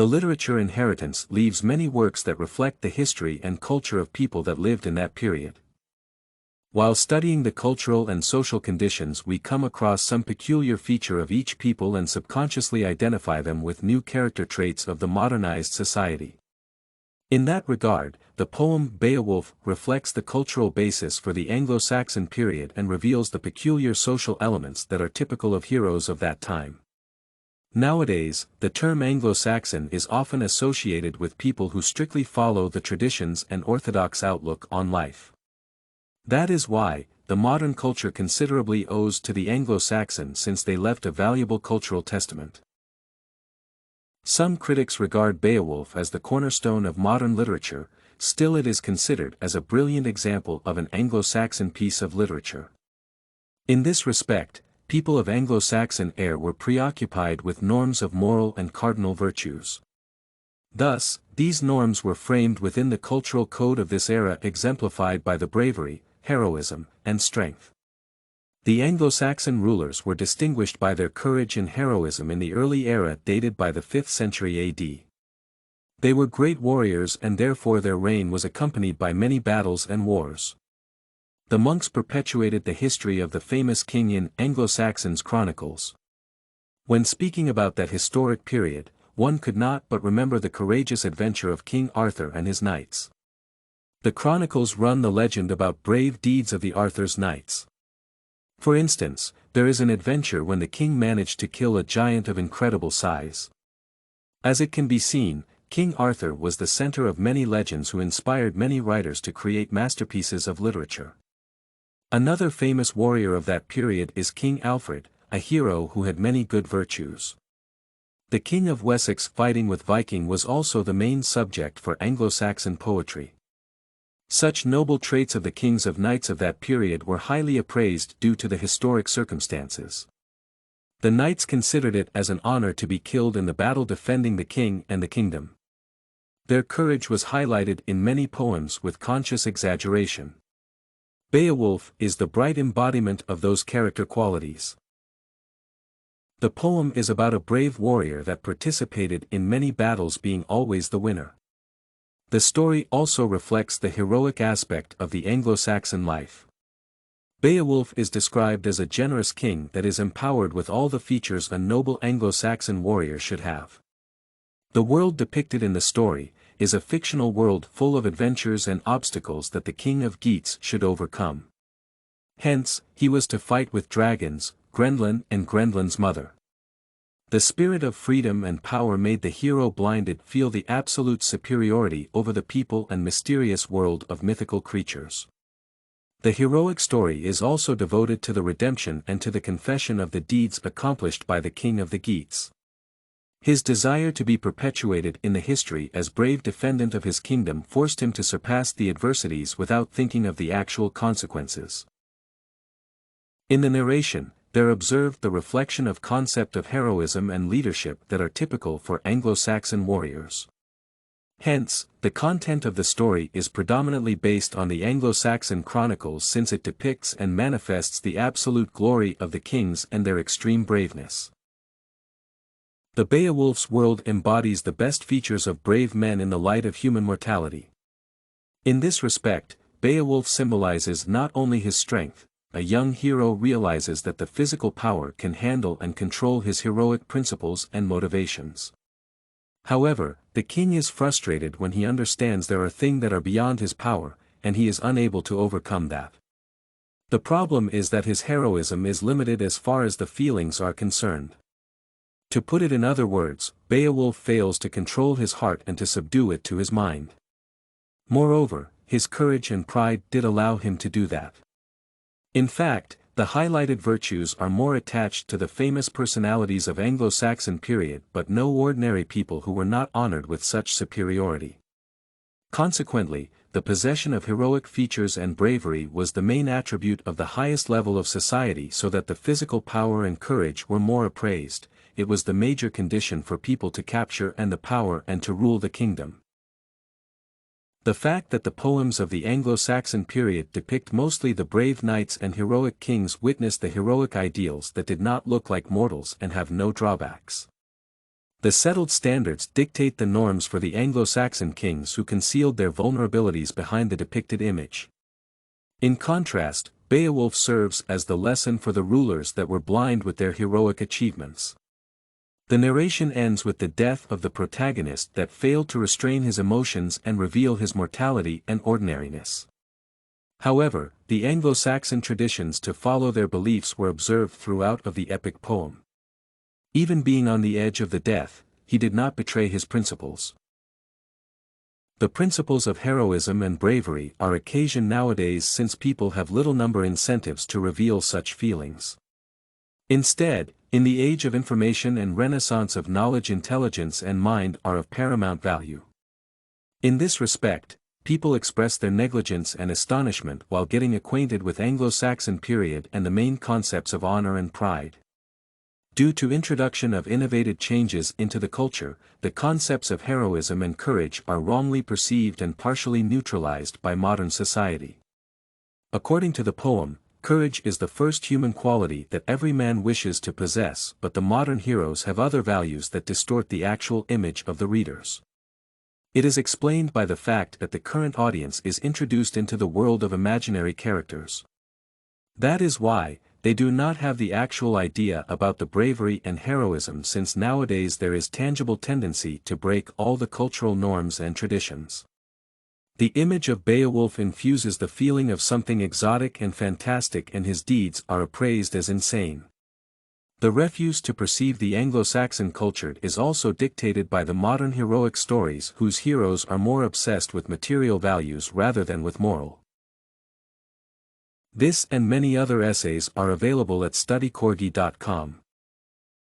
The literature inheritance leaves many works that reflect the history and culture of people that lived in that period. While studying the cultural and social conditions, we come across some peculiar feature of each people and subconsciously identify them with new character traits of the modernized society. In that regard, the poem Beowulf reflects the cultural basis for the Anglo-Saxon period and reveals the peculiar social elements that are typical of heroes of that time. Nowadays, the term Anglo-Saxon is often associated with people who strictly follow the traditions and orthodox outlook on life. That is why, the modern culture considerably owes to the Anglo-Saxon since they left a valuable cultural testament. Some critics regard Beowulf as the cornerstone of modern literature, still it is considered as a brilliant example of an Anglo-Saxon piece of literature. In this respect, people of Anglo-Saxon era were preoccupied with norms of moral and cardinal virtues. Thus, these norms were framed within the cultural code of this era, exemplified by the bravery, heroism, and strength. The Anglo-Saxon rulers were distinguished by their courage and heroism in the early era dated by the 5th century AD. They were great warriors and therefore their reign was accompanied by many battles and wars. The monks perpetuated the history of the famous king in Anglo-Saxons chronicles. When speaking about that historic period, one could not but remember the courageous adventure of King Arthur and his knights. The chronicles run the legend about brave deeds of the Arthur's knights. For instance, there is an adventure when the king managed to kill a giant of incredible size. As it can be seen, King Arthur was the center of many legends who inspired many writers to create masterpieces of literature. Another famous warrior of that period is King Alfred, a hero who had many good virtues. The King of Wessex fighting with Viking was also the main subject for Anglo-Saxon poetry. Such noble traits of the kings of knights of that period were highly appraised due to the historic circumstances. The knights considered it as an honor to be killed in the battle defending the king and the kingdom. Their courage was highlighted in many poems with conscious exaggeration. Beowulf is the bright embodiment of those character qualities. The poem is about a brave warrior that participated in many battles, being always the winner. The story also reflects the heroic aspect of the Anglo-Saxon life. Beowulf is described as a generous king that is empowered with all the features a noble Anglo-Saxon warrior should have. The world depicted in the story is a fictional world full of adventures and obstacles that the king of Geats should overcome. Hence, he was to fight with dragons, Grendlin and Grendlin's mother. The spirit of freedom and power made the hero blinded feel the absolute superiority over the people and mysterious world of mythical creatures. The heroic story is also devoted to the redemption and to the confession of the deeds accomplished by the king of the Geats. His desire to be perpetuated in the history as brave defendant of his kingdom forced him to surpass the adversities without thinking of the actual consequences. In the narration, there observed the reflection of concept of heroism and leadership that are typical for Anglo-Saxon warriors. Hence, the content of the story is predominantly based on the Anglo-Saxon chronicles since it depicts and manifests the absolute glory of the kings and their extreme braveness. The Beowulf's world embodies the best features of brave men in the light of human mortality. In this respect, Beowulf symbolizes not only his strength. A young hero realizes that the physical power can handle and control his heroic principles and motivations. However, the king is frustrated when he understands there are things that are beyond his power, and he is unable to overcome that. The problem is that his heroism is limited as far as the feelings are concerned. To put it in other words, Beowulf fails to control his heart and to subdue it to his mind. Moreover, his courage and pride did allow him to do that. In fact, the highlighted virtues are more attached to the famous personalities of Anglo-Saxon period, but no ordinary people who were not honored with such superiority. Consequently, the possession of heroic features and bravery was the main attribute of the highest level of society, so that the physical power and courage were more appraised. It was the major condition for people to capture and the power and to rule the kingdom. The fact that the poems of the Anglo-Saxon period depict mostly the brave knights and heroic kings witness the heroic ideals that did not look like mortals and have no drawbacks. The settled standards dictate the norms for the Anglo-Saxon kings who concealed their vulnerabilities behind the depicted image. In contrast, Beowulf serves as the lesson for the rulers that were blind with their heroic achievements. The narration ends with the death of the protagonist that failed to restrain his emotions and reveal his mortality and ordinariness. However, the Anglo-Saxon traditions to follow their beliefs were observed throughout of the epic poem. Even being on the edge of the death, he did not betray his principles. The principles of heroism and bravery are occasioned nowadays since people have little number incentives to reveal such feelings. Instead, in the age of information and renaissance of knowledge, intelligence and mind are of paramount value. In this respect, people express their negligence and astonishment while getting acquainted with Anglo-Saxon period and the main concepts of honor and pride. Due to introduction of innovative changes into the culture, the concepts of heroism and courage are wrongly perceived and partially neutralized by modern society. According to the poem, courage is the first human quality that every man wishes to possess, but the modern heroes have other values that distort the actual image of the readers. It is explained by the fact that the current audience is introduced into the world of imaginary characters. That is why, they do not have the actual idea about the bravery and heroism, since nowadays there is tangible tendency to break all the cultural norms and traditions. The image of Beowulf infuses the feeling of something exotic and fantastic, and his deeds are appraised as insane. The refuse to perceive the Anglo-Saxon culture is also dictated by the modern heroic stories whose heroes are more obsessed with material values rather than with moral. This and many other essays are available at studycorgi.com.